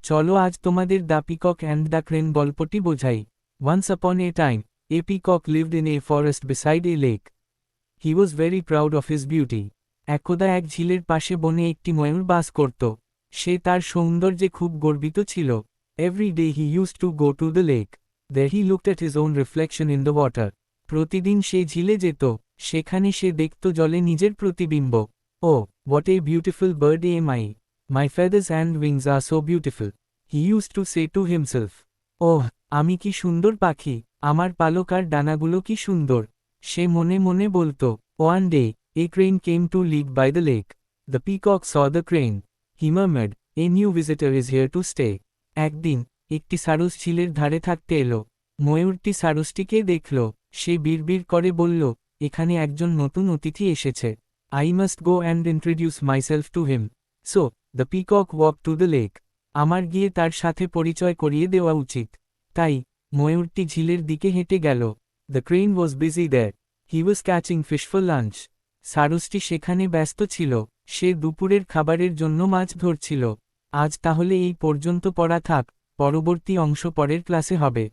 চলো আজ তোমাদের the peacock and the crane গল্পটি বোঝাই। Once upon a time, a peacock lived in a forest beside a lake. He was very proud of his beauty. একদা এক ঝিলের পাশে বনে একটি ময়ূর বাস করত। সে তার সৌন্দর্যে খুব গর্বিত ছিল। Every day he use to go to the lake. There he looked at his own reflection in the water. প্রতিদিন সে ঝিলে যেত, সেখানে সে দেখত জলে নিজের প্রতিবিম্ব। Oh, what a beautiful bird am I! My feathers and wings are so beautiful, he used to say to himself. ওহ, আমি কি সুন্দর পাখি, আমার পালক আর ডানাগুলো কি সুন্দর, সে মনে মনে বলতো। One day, a crane came to live by the lake. The peacock saw the crane. He murmured, a new visitor is here to stay. একদিন, একটি সারস ঝিলের ধারে থাকতে এলো। ময়ূরটি সারসটিকে দেখল। সে বিড়বিড় করে বলল, এখানে একজন নতুন অতিথি এসেছে। I must go and introduce myself to him. So, the peacock walked to the lake. আমার গিয়ে তার সাথে পরিচয় করিয়ে দেওয়া উচিত। তাই, ময়ূরটি ঝিলের দিকে হেঁটে গেল। The crane was busy there. He was catching fish for lunch. সারসটি সেখানে ব্যস্ত ছিল, সে দুপুরের খাবারের জন্য মাছ ধরছিল। আজ তাহলে এই পর্যন্ত পড়া থাক, পরবর্তী অংশ পরের ক্লাসে হবে।